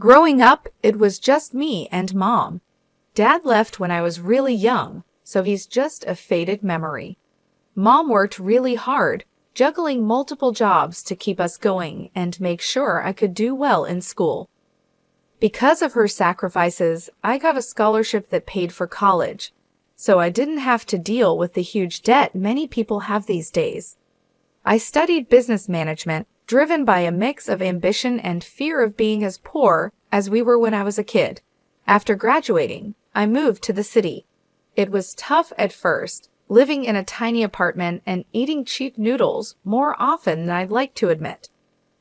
Growing up, it was just me and Mom. Dad left when I was really young, so he's just a faded memory. Mom worked really hard, juggling multiple jobs to keep us going and make sure I could do well in school. Because of her sacrifices, I got a scholarship that paid for college, so I didn't have to deal with the huge debt many people have these days. I studied business management, driven by a mix of ambition and fear of being as poor as we were when I was a kid. After graduating, I moved to the city. It was tough at first, living in a tiny apartment and eating cheap noodles more often than I'd like to admit.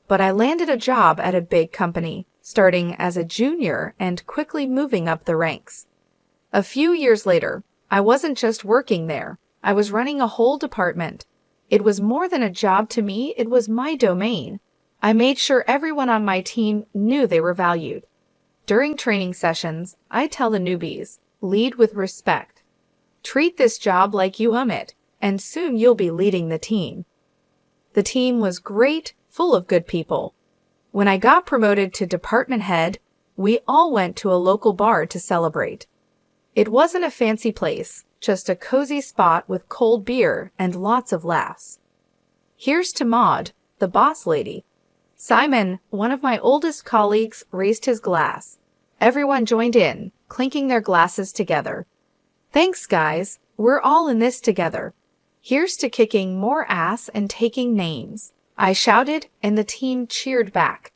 But I landed a job at a big company, starting as a junior and quickly moving up the ranks. A few years later, I wasn't just working there, I was running a whole department. It was more than a job to me, it was my domain. I made sure everyone on my team knew they were valued. During training sessions, I tell the newbies, lead with respect. Treat this job like you own it, and soon you'll be leading the team. The team was great, full of good people. When I got promoted to department head, we all went to a local bar to celebrate. It wasn't a fancy place, just a cozy spot with cold beer and lots of laughs. Here's to Maud, the boss lady. Simon, one of my oldest colleagues, raised his glass. Everyone joined in, clinking their glasses together. Thanks, guys. We're all in this together. Here's to kicking more ass and taking names, I shouted, and the team cheered back.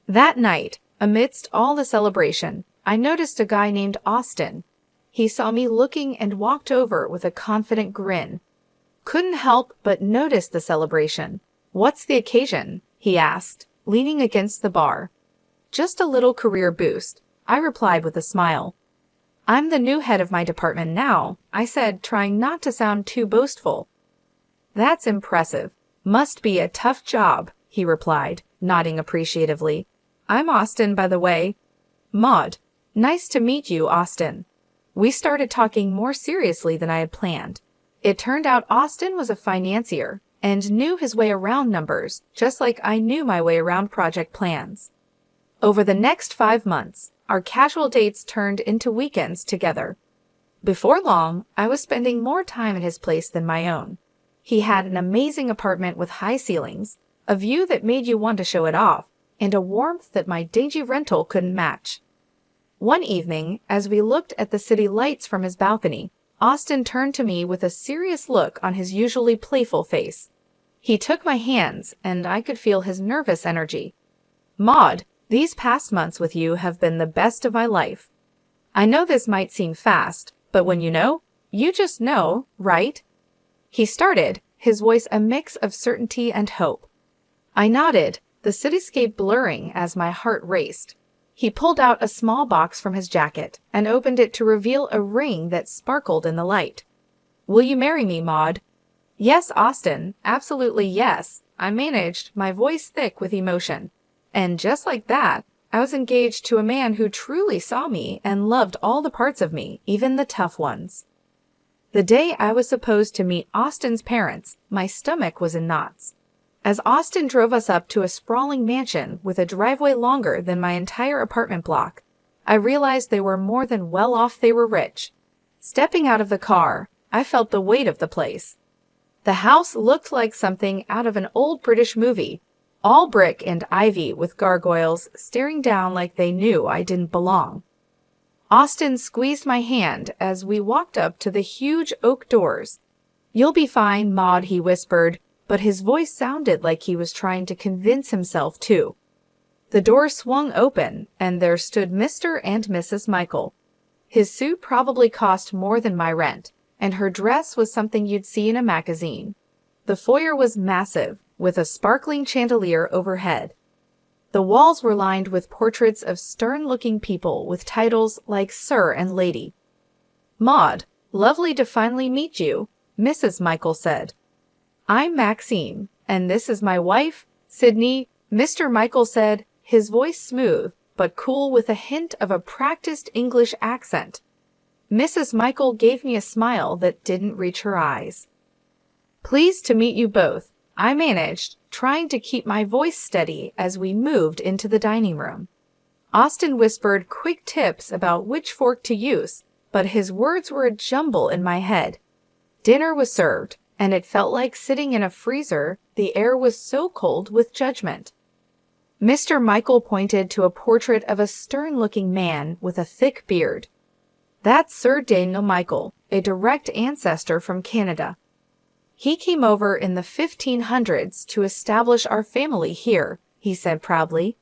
That night, amidst all the celebration, I noticed a guy named Austin. He saw me looking and walked over with a confident grin. Couldn't help but notice the celebration. What's the occasion? He asked, leaning against the bar. Just a little career boost, I replied with a smile. I'm the new head of my department now, I said, trying not to sound too boastful. That's impressive. Must be a tough job, he replied, nodding appreciatively. I'm Austin, by the way. Maud. Nice to meet you, Austin. We started talking more seriously than I had planned. It turned out Austin was a financier and knew his way around numbers, just like I knew my way around project plans. Over the next 5 months, our casual dates turned into weekends together. Before long, I was spending more time at his place than my own. He had an amazing apartment with high ceilings, a view that made you want to show it off, and a warmth that my dingy rental couldn't match. One evening, as we looked at the city lights from his balcony, Austin turned to me with a serious look on his usually playful face. He took my hands, and I could feel his nervous energy. Maud, these past months with you have been the best of my life. I know this might seem fast, but when you know, you just know, right? He started, his voice a mix of certainty and hope. I nodded, the cityscape blurring as my heart raced. He pulled out a small box from his jacket and opened it to reveal a ring that sparkled in the light. Will you marry me, Maud? Yes, Austin, absolutely yes, I managed, my voice thick with emotion. And just like that, I was engaged to a man who truly saw me and loved all the parts of me, even the tough ones. The day I was supposed to meet Austin's parents, my stomach was in knots. As Austin drove us up to a sprawling mansion with a driveway longer than my entire apartment block, I realized they were more than well off, they were rich. Stepping out of the car, I felt the weight of the place. The house looked like something out of an old British movie, all brick and ivy with gargoyles staring down like they knew I didn't belong. Austin squeezed my hand as we walked up to the huge oak doors. You'll be fine, Maud, he whispered, but his voice sounded like he was trying to convince himself too. The door swung open, and there stood Mr. and Mrs. Michael. His suit probably cost more than my rent, and her dress was something you'd see in a magazine. The foyer was massive, with a sparkling chandelier overhead. The walls were lined with portraits of stern-looking people with titles like Sir and Lady. Maud, lovely to finally meet you, Mrs. Michael said. I'm Maxine, and this is my wife, Sydney, Mr. Michael said, his voice smooth, but cool with a hint of a practiced English accent. Mrs. Michael gave me a smile that didn't reach her eyes. Pleased to meet you both, I managed, trying to keep my voice steady as we moved into the dining room. Austin whispered quick tips about which fork to use, but his words were a jumble in my head. Dinner was served, and it felt like sitting in a freezer. The air was so cold with judgment. Mr. Michael pointed to a portrait of a stern-looking man with a thick beard. That's Sir Daniel Michael, a direct ancestor from Canada. He came over in the 1500s to establish our family here, he said proudly.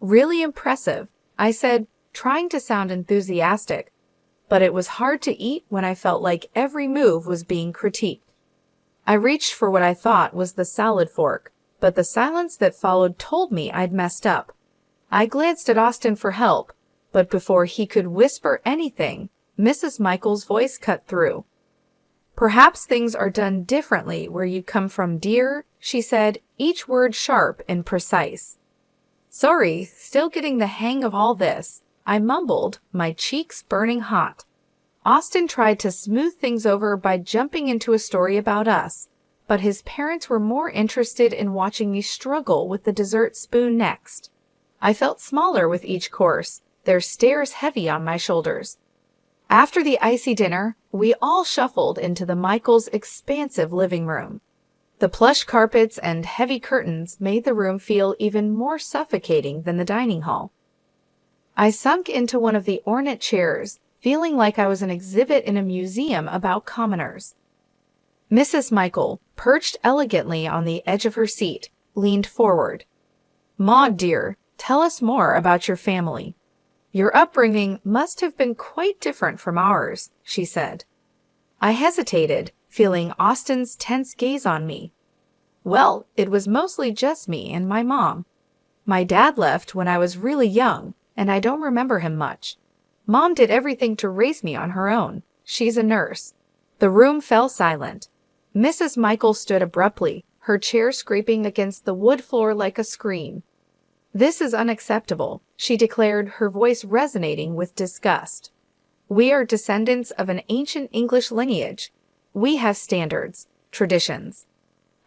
Really impressive, I said, trying to sound enthusiastic, but it was hard to eat when I felt like every move was being critiqued. I reached for what I thought was the salad fork, but the silence that followed told me I'd messed up. I glanced at Austin for help, but before he could whisper anything, Mrs. Michael's voice cut through. Perhaps things are done differently where you come from, dear, she said, each word sharp and precise. Sorry, still getting the hang of all this, I mumbled, my cheeks burning hot. Austin tried to smooth things over by jumping into a story about us, but his parents were more interested in watching me struggle with the dessert spoon next. I felt smaller with each course, their stares heavy on my shoulders. After the icy dinner, we all shuffled into the Michaels' expansive living room. The plush carpets and heavy curtains made the room feel even more suffocating than the dining hall. I sunk into one of the ornate chairs, feeling like I was an exhibit in a museum about commoners. Mrs. Michael, perched elegantly on the edge of her seat, leaned forward. Maud, dear, tell us more about your family. Your upbringing must have been quite different from ours, she said. I hesitated, feeling Austin's tense gaze on me. Well, it was mostly just me and my mom. My dad left when I was really young, and I don't remember him much. Mom did everything to raise me on her own. She's a nurse. The room fell silent. Mrs. Michael stood abruptly, her chair scraping against the wood floor like a scream. This is unacceptable, she declared, her voice resonating with disgust. We are descendants of an ancient English lineage. We have standards, traditions.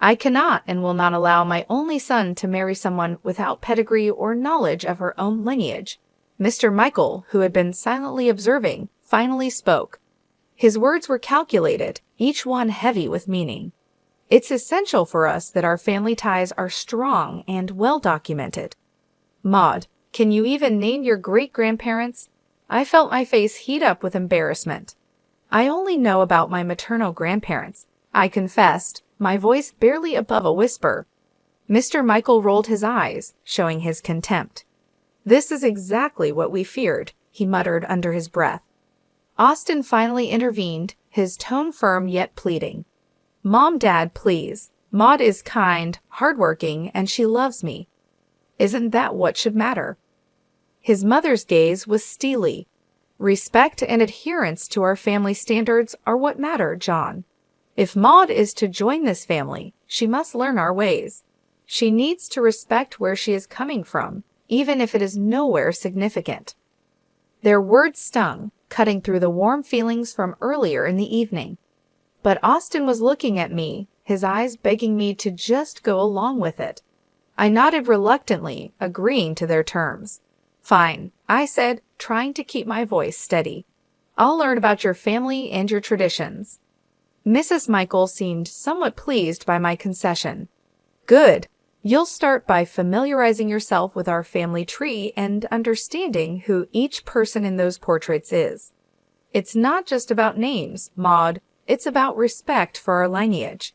I cannot and will not allow my only son to marry someone without pedigree or knowledge of her own lineage. Mr. Michael, who had been silently observing, finally spoke. His words were calculated, each one heavy with meaning. It's essential for us that our family ties are strong and well documented. Maud, can you even name your great-grandparents? I felt my face heat up with embarrassment. I only know about my maternal grandparents, I confessed, my voice barely above a whisper. Mr. Michael rolled his eyes, showing his contempt. This is exactly what we feared, he muttered under his breath. Austin finally intervened, his tone firm yet pleading. Mom, Dad, please. Maud is kind, hardworking, and she loves me. Isn't that what should matter? His mother's gaze was steely. Respect and adherence to our family standards are what matter, John. If Maud is to join this family, she must learn our ways. She needs to respect where she is coming from, even if it is nowhere significant. Their words stung, cutting through the warm feelings from earlier in the evening. But Austin was looking at me, his eyes begging me to just go along with it. I nodded reluctantly, agreeing to their terms. Fine, I said, trying to keep my voice steady. I'll learn about your family and your traditions. Mrs. Michael seemed somewhat pleased by my concession. Good. You'll start by familiarizing yourself with our family tree and understanding who each person in those portraits is. It's not just about names, Maud. It's about respect for our lineage.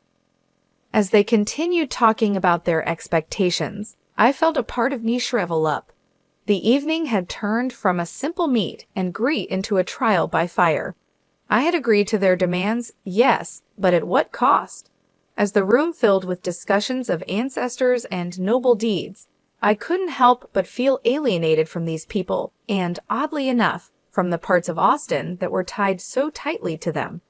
As they continued talking about their expectations, I felt a part of me shrivel up. The evening had turned from a simple meet and greet into a trial by fire. I had agreed to their demands, yes, but at what cost? As the room filled with discussions of ancestors and noble deeds, I couldn't help but feel alienated from these people and, oddly enough, from the parts of Austin that were tied so tightly to them.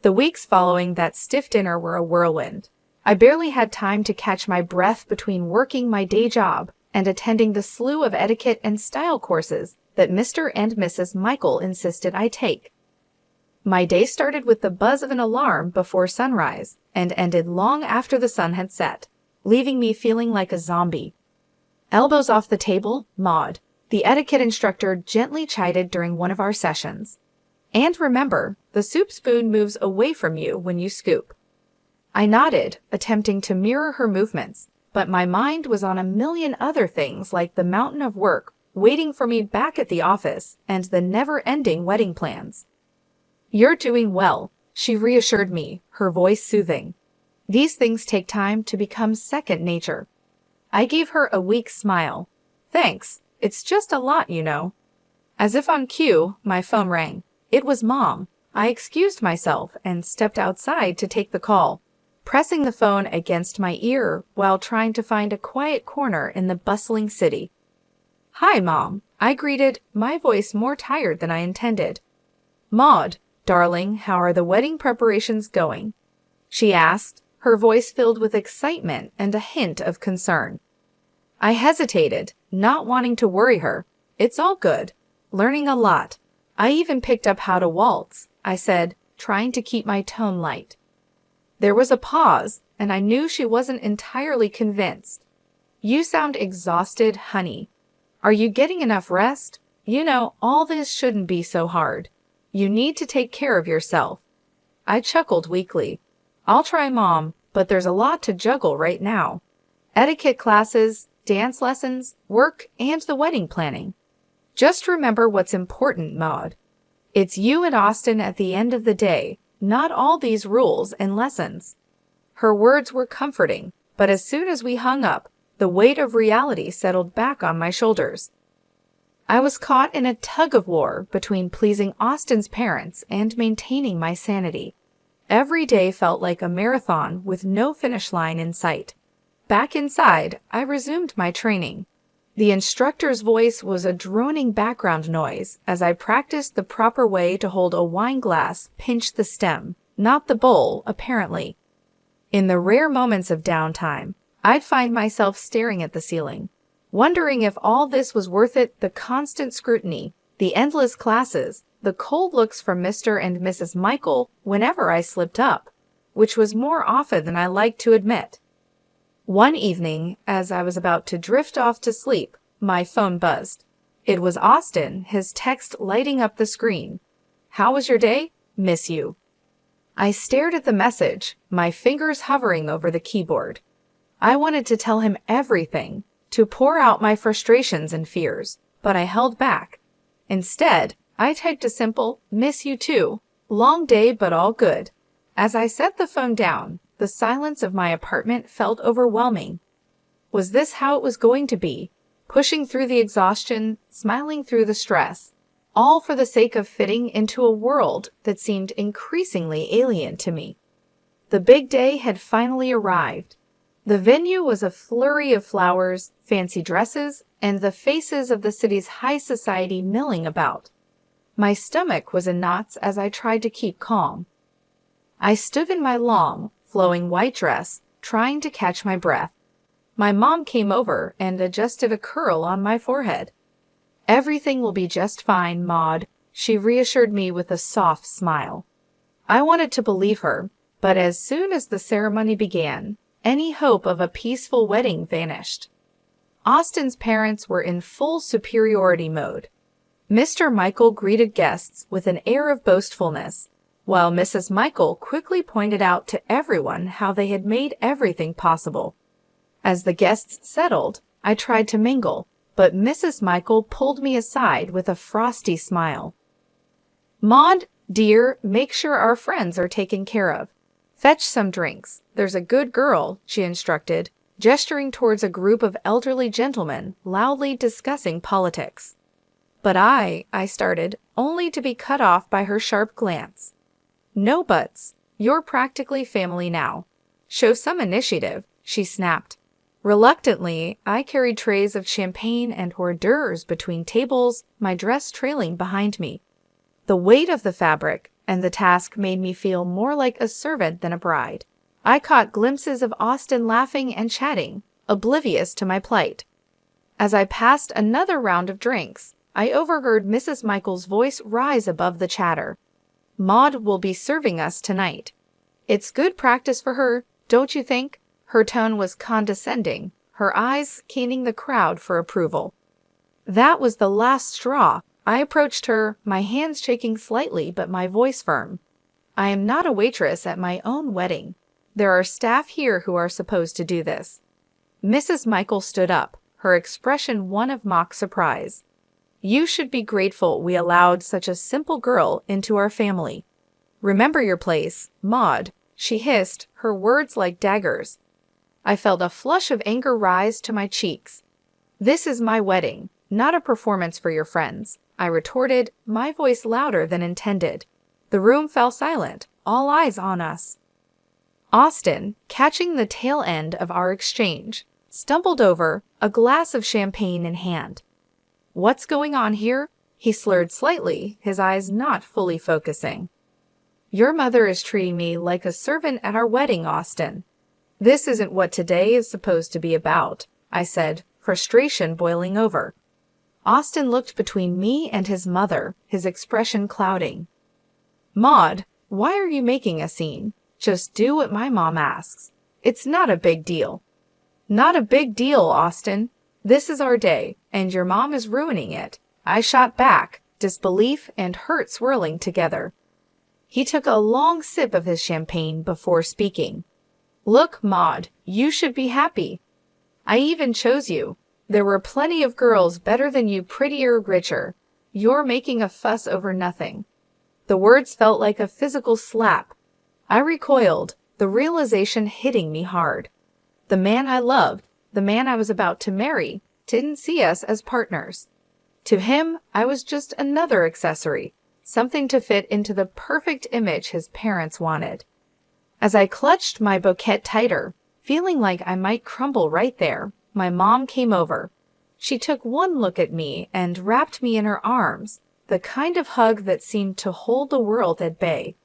The weeks following that stiff dinner were a whirlwind. I barely had time to catch my breath between working my day job and attending the slew of etiquette and style courses that Mr. and Mrs. Michael insisted I take. My day started with the buzz of an alarm before sunrise and ended long after the sun had set, leaving me feeling like a zombie. Elbows off the table, Maud. the etiquette instructor gently chided during one of our sessions. And remember, the soup spoon moves away from you when you scoop. I nodded, attempting to mirror her movements, but my mind was on a million other things like the mountain of work waiting for me back at the office and the never-ending wedding plans. "You're doing well," she reassured me, her voice soothing. "These things take time to become second nature." I gave her a weak smile. "Thanks, it's just a lot, you know." As if on cue, my phone rang. It was Mom. I excused myself and stepped outside to take the call, pressing the phone against my ear while trying to find a quiet corner in the bustling city. "Hi, Mom," I greeted, my voice more tired than I intended. "Maud, darling, how are the wedding preparations going?" she asked, her voice filled with excitement and a hint of concern. I hesitated, not wanting to worry her. "It's all good. Learning a lot. I even picked up how to waltz," I said, trying to keep my tone light. There was a pause, and I knew she wasn't entirely convinced. "You sound exhausted, honey. Are you getting enough rest? You know, all this shouldn't be so hard. You need to take care of yourself." I chuckled weakly. "I'll try, Mom, but there's a lot to juggle right now. Etiquette classes, dance lessons, work, and the wedding planning. Just remember what's important, Maud. It's you and Austin at the end of the day, not all these rules and lessons." Her words were comforting, but as soon as we hung up, the weight of reality settled back on my shoulders. I was caught in a tug-of-war between pleasing Austin's parents and maintaining my sanity. Every day felt like a marathon with no finish line in sight. Back inside, I resumed my training. The instructor's voice was a droning background noise as I practiced the proper way to hold a wine glass, pinch the stem, not the bowl, apparently. In the rare moments of downtime, I'd find myself staring at the ceiling, wondering if all this was worth it, the constant scrutiny, the endless classes, the cold looks from Mr. and Mrs. Michael whenever I slipped up, which was more often than I liked to admit. One evening, as I was about to drift off to sleep, my phone buzzed. It was Austin, his text lighting up the screen. "How was your day? Miss you." I stared at the message, my fingers hovering over the keyboard. I wanted to tell him everything, to pour out my frustrations and fears, but I held back. Instead, I typed a simple, "Miss you too. Long day but all good." As I set the phone down, the silence of my apartment felt overwhelming. Was this how it was going to be? Pushing through the exhaustion, smiling through the stress, all for the sake of fitting into a world that seemed increasingly alien to me. The big day had finally arrived. The venue was a flurry of flowers, fancy dresses, and the faces of the city's high society milling about. My stomach was in knots as I tried to keep calm. I stood in my long, flowing white dress, trying to catch my breath. My mom came over and adjusted a curl on my forehead. "Everything will be just fine, Maud," she reassured me with a soft smile. I wanted to believe her, but as soon as the ceremony began, any hope of a peaceful wedding vanished. Austin's parents were in full superiority mode. Mr. Michael greeted guests with an air of boastfulness, while Mrs. Michael quickly pointed out to everyone how they had made everything possible. As the guests settled, I tried to mingle, but Mrs. Michael pulled me aside with a frosty smile. "Maud, dear, make sure our friends are taken care of. Fetch some drinks. There's a good girl," she instructed, gesturing towards a group of elderly gentlemen loudly discussing politics. But I started, only to be cut off by her sharp glance. "No buts. You're practically family now. Show some initiative," she snapped. Reluctantly, I carried trays of champagne and hors d'oeuvres between tables, my dress trailing behind me. The weight of the fabric and the task made me feel more like a servant than a bride. I caught glimpses of Austin laughing and chatting, oblivious to my plight. As I passed another round of drinks, I overheard Mrs. Michael's voice rise above the chatter. "Maud will be serving us tonight. It's good practice for her, don't you think?" Her tone was condescending, her eyes scanning the crowd for approval. That was the last straw. I approached her, my hands shaking slightly but my voice firm. I am not a waitress at my own wedding. There are staff here who are supposed to do this. Mrs. Michael stood up, her expression one of mock surprise. You should be grateful we allowed such a simple girl into our family. Remember your place, Maud, she hissed, her words like daggers. I felt a flush of anger rise to my cheeks. This is my wedding, not a performance for your friends, I retorted, my voice louder than intended. The room fell silent, all eyes on us. Austin, catching the tail end of our exchange, stumbled over, a glass of champagne in hand. What's going on here? He slurred slightly, his eyes not fully focusing. Your mother is treating me like a servant at our wedding, Austin. This isn't what today is supposed to be about, I said, frustration boiling over. Austin looked between me and his mother, his expression clouding. Maud, why are you making a scene? Just do what my mom asks. It's not a big deal. Not a big deal, Austin. This is our day, and your mom is ruining it. I shot back, disbelief and hurt swirling together. He took a long sip of his champagne before speaking. Look, Maud, you should be happy. I even chose you. There were plenty of girls better than you, prettier, richer. You're making a fuss over nothing. The words felt like a physical slap. I recoiled, the realization hitting me hard. The man I loved, the man I was about to marry, didn't see us as partners. To him, I was just another accessory, something to fit into the perfect image his parents wanted. As I clutched my bouquet tighter, feeling like I might crumble right there, my mom came over. She took one look at me and wrapped me in her arms, the kind of hug that seemed to hold the world at bay.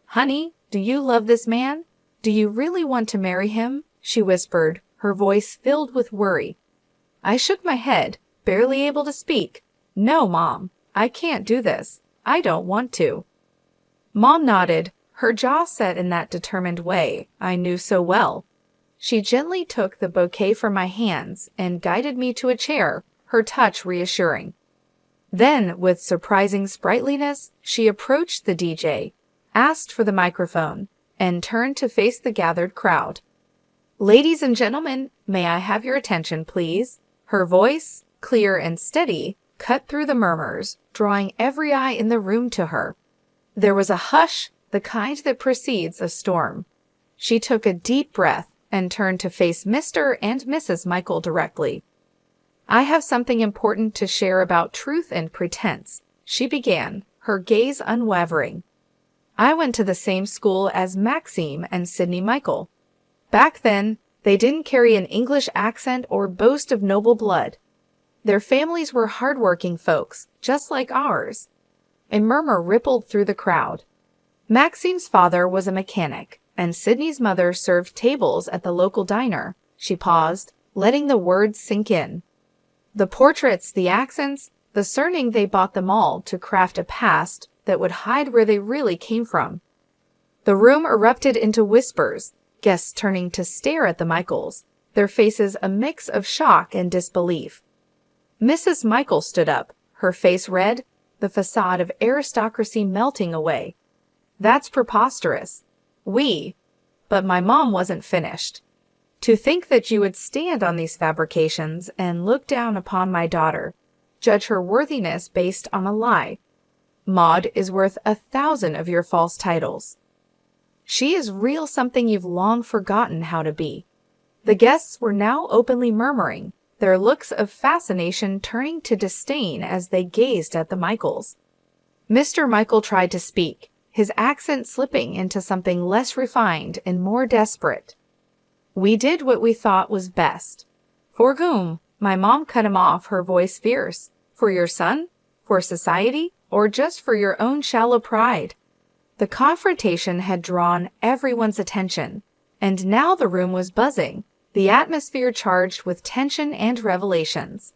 Honey, do you love this man? Do you really want to marry him? She whispered, her voice filled with worry. I shook my head, barely able to speak. No, Mom, I can't do this. I don't want to. Mom nodded, her jaw set in that determined way I knew so well. She gently took the bouquet from my hands and guided me to a chair, her touch reassuring. Then, with surprising sprightliness, she approached the DJ, asked for the microphone, and turned to face the gathered crowd. Ladies and gentlemen, may I have your attention, please? Her voice, clear and steady, cut through the murmurs, drawing every eye in the room to her. There was a hush, the kind that precedes a storm. She took a deep breath and turned to face Mr. and Mrs. Michael directly. I have something important to share about truth and pretense, she began, her gaze unwavering. I went to the same school as Maxime and Sydney Michael. Back then, they didn't carry an English accent or boast of noble blood. Their families were hard-working folks, just like ours. A murmur rippled through the crowd. Maxime's father was a mechanic, and Sydney's mother served tables at the local diner. She paused, letting the words sink in. The portraits, the accents, the surname they bought them all to craft a past that would hide where they really came from. The room erupted into whispers, guests turning to stare at the Michaels, their faces a mix of shock and disbelief. Mrs. Michael stood up, her face red, the facade of aristocracy melting away. That's preposterous. But my mom wasn't finished. To think that you would stand on these fabrications and look down upon my daughter, judge her worthiness based on a lie. Maud is worth 1,000 of your false titles. She is real something you've long forgotten how to be. The guests were now openly murmuring, their looks of fascination turning to disdain as they gazed at the Michaels. Mr. Michael tried to speak, his accent slipping into something less refined and more desperate. We did what we thought was best. For whom? My mom cut him off, her voice fierce. For your son? For society? Or just for your own shallow pride? The confrontation had drawn everyone's attention, and now the room was buzzing, the atmosphere charged with tension and revelations.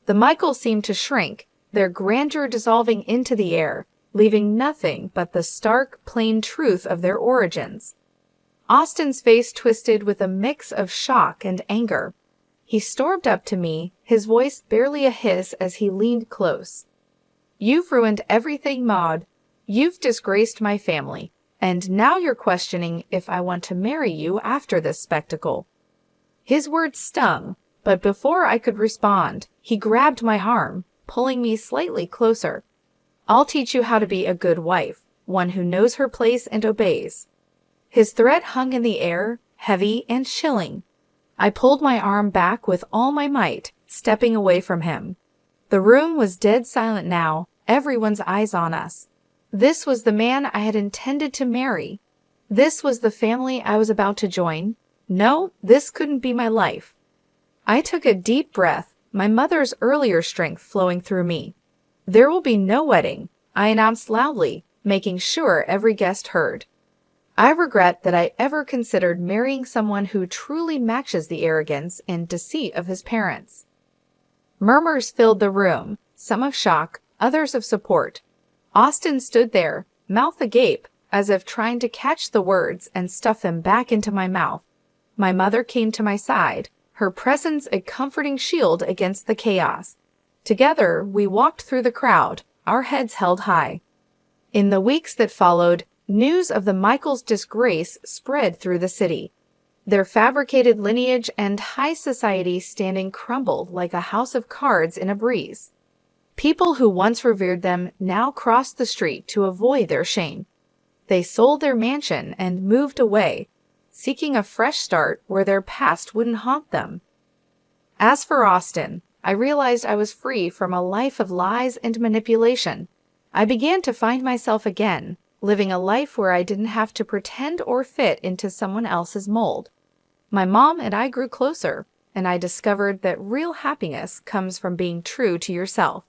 The Michaels seemed to shrink, their grandeur dissolving into the air, leaving nothing but the stark, plain truth of their origins. Austin's face twisted with a mix of shock and anger. He stormed up to me, his voice barely a hiss as he leaned close. "You've ruined everything, Maud. You've disgraced my family. And now you're questioning if I want to marry you after this spectacle." His words stung, but before I could respond, he grabbed my arm, pulling me slightly closer. "I'll teach you how to be a good wife, one who knows her place and obeys." His threat hung in the air, heavy and chilling. I pulled my arm back with all my might, stepping away from him. The room was dead silent now, everyone's eyes on us. This was the man I had intended to marry. This was the family I was about to join. No, this couldn't be my life. I took a deep breath, my mother's earlier strength flowing through me. "There will be no wedding," I announced loudly, making sure every guest heard. I regret that I ever considered marrying someone who truly matches the arrogance and deceit of his parents. Murmurs filled the room, some of shock, others of support. Austin stood there, mouth agape, as if trying to catch the words and stuff them back into my mouth. My mother came to my side, her presence a comforting shield against the chaos. Together, we walked through the crowd, our heads held high. In the weeks that followed, news of the Michaels' disgrace spread through the city. Their fabricated lineage and high society standing crumbled like a house of cards in a breeze. People who once revered them now crossed the street to avoid their shame. They sold their mansion and moved away, seeking a fresh start where their past wouldn't haunt them. As for Austin, I realized I was free from a life of lies and manipulation. I began to find myself again, living a life where I didn't have to pretend or fit into someone else's mold. My mom and I grew closer, and I discovered that real happiness comes from being true to yourself.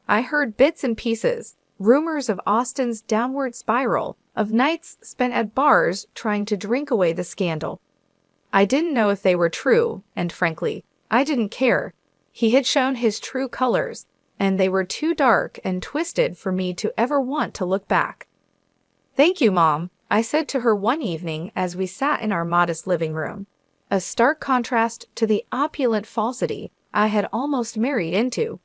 I heard bits and pieces, rumors of Austin's downward spiral, of nights spent at bars trying to drink away the scandal. I didn't know if they were true, and frankly, I didn't care. He had shown his true colors, and they were too dark and twisted for me to ever want to look back. "Thank you, Mom," I said to her one evening as we sat in our modest living room, a stark contrast to the opulent falsity I had almost married into.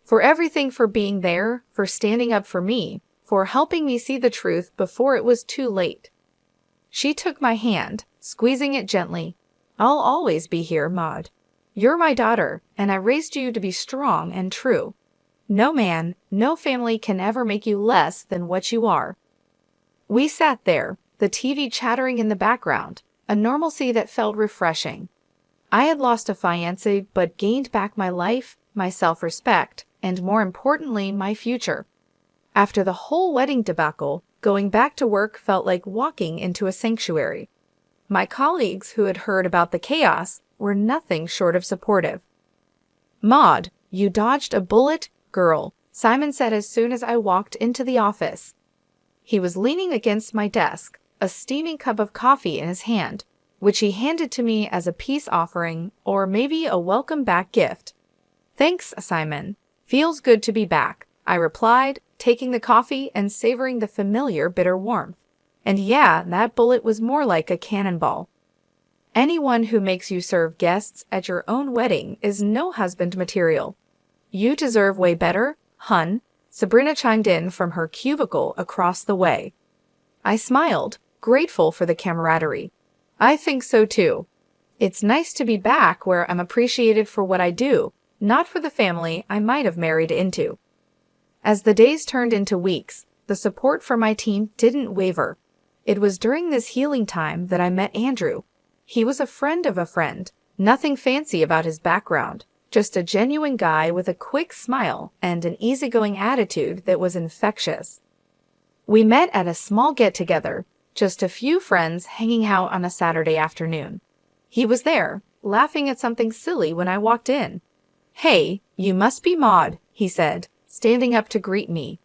"For everything, for being there, for standing up for me, for helping me see the truth before it was too late." She took my hand, squeezing it gently. "I'll always be here, Maud. You're my daughter, and I raised you to be strong and true. No man, no family can ever make you less than what you are." We sat there, the TV chattering in the background, a normalcy that felt refreshing. I had lost a fiancé but gained back my life, my self-respect, and more importantly, my future. After the whole wedding debacle, going back to work felt like walking into a sanctuary. My colleagues who had heard about the chaos were nothing short of supportive. "Maud, you dodged a bullet, girl," Simon said as soon as I walked into the office. He was leaning against my desk, a steaming cup of coffee in his hand, which he handed to me as a peace offering or maybe a welcome back gift. "Thanks, Simon. Feels good to be back," I replied, taking the coffee and savoring the familiar bitter warmth. And yeah, that bullet was more like a cannonball. "Anyone who makes you serve guests at your own wedding is no husband material. You deserve way better, hun," Sabrina chimed in from her cubicle across the way. I smiled, grateful for the camaraderie. "I think so too. It's nice to be back where I'm appreciated for what I do, not for the family I might have married into." As the days turned into weeks, the support from my team didn't waver. It was during this healing time that I met Andrew. He was a friend of a friend, nothing fancy about his background, just a genuine guy with a quick smile and an easygoing attitude that was infectious. We met at a small get-together, just a few friends hanging out on a Saturday afternoon. He was there, laughing at something silly when I walked in. "Hey, you must be Maud," he said, standing up to greet me.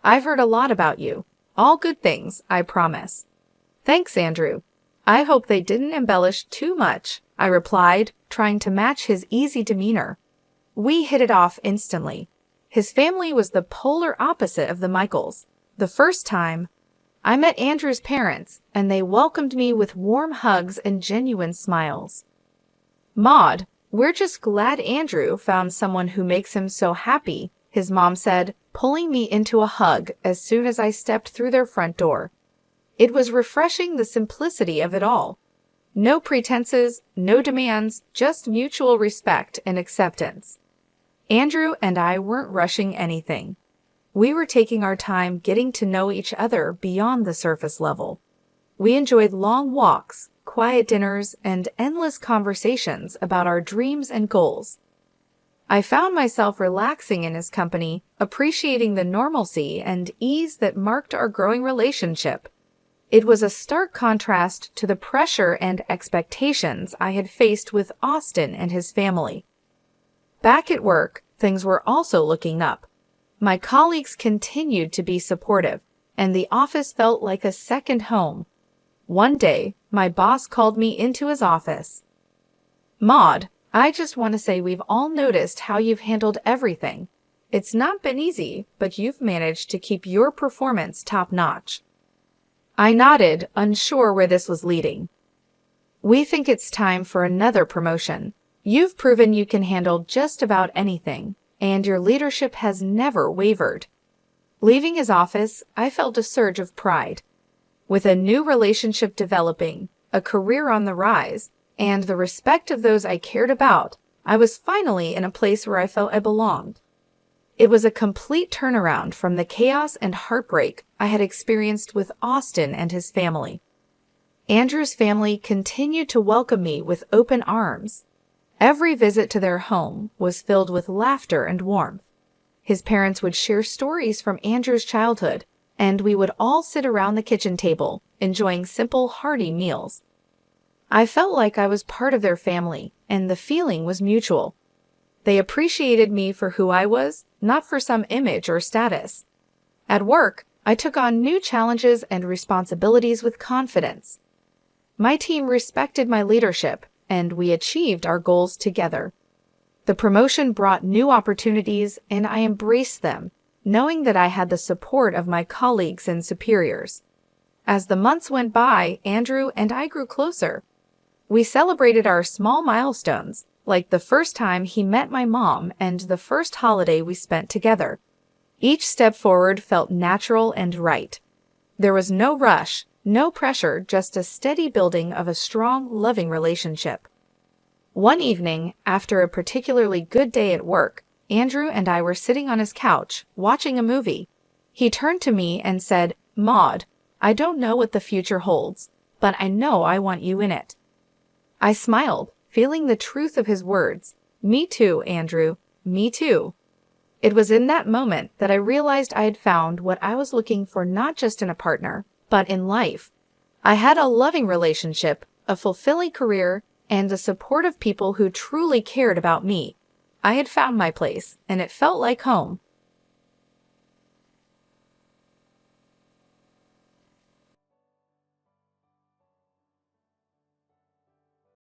"I've heard a lot about you. All good things, I promise." "Thanks, Andrew. I hope they didn't embellish too much," I replied, trying to match his easy demeanor. We hit it off instantly. His family was the polar opposite of the Michaels. The first time I met Andrew's parents, and they welcomed me with warm hugs and genuine smiles. "Maud, "We're just glad Andrew found someone who makes him so happy," his mom said, pulling me into a hug as soon as I stepped through their front door. It was refreshing, the simplicity of it all. No pretenses, no demands, just mutual respect and acceptance. Andrew and I weren't rushing anything. We were taking our time getting to know each other beyond the surface level. We enjoyed long walks, quiet dinners, and endless conversations about our dreams and goals. I found myself relaxing in his company, appreciating the normalcy and ease that marked our growing relationship. It was a stark contrast to the pressure and expectations I had faced with Austin and his family. Back at work, things were also looking up. My colleagues continued to be supportive, and the office felt like a second home. One day, my boss called me into his office. "Maud, I just want to say we've all noticed how you've handled everything. It's not been easy, but you've managed to keep your performance top-notch." I nodded, unsure where this was leading. "We think it's time for another promotion. You've proven you can handle just about anything, and your leadership has never wavered." Leaving his office, I felt a surge of pride. With a new relationship developing, a career on the rise, and the respect of those I cared about, I was finally in a place where I felt I belonged. It was a complete turnaround from the chaos and heartbreak I had experienced with Austin and his family. Andrew's family continued to welcome me with open arms. Every visit to their home was filled with laughter and warmth. His parents would share stories from Andrew's childhood, and we would all sit around the kitchen table, enjoying simple, hearty meals. I felt like I was part of their family, and the feeling was mutual. They appreciated me for who I was, not for some image or status. At work, I took on new challenges and responsibilities with confidence. My team respected my leadership, and we achieved our goals together. The promotion brought new opportunities, and I embraced them, knowing that I had the support of my colleagues and superiors. As the months went by, Andrew and I grew closer. We celebrated our small milestones, like the first time he met my mom and the first holiday we spent together. Each step forward felt natural and right. There was no rush, no pressure, just a steady building of a strong, loving relationship. One evening, after a particularly good day at work, Andrew and I were sitting on his couch, watching a movie. He turned to me and said, "Maud, I don't know what the future holds, but I know I want you in it." I smiled, feeling the truth of his words. "Me too, Andrew. Me too." It was in that moment that I realized I had found what I was looking for, not just in a partner, but in life. I had a loving relationship, a fulfilling career, and the support of people who truly cared about me. I had found my place, and it felt like home.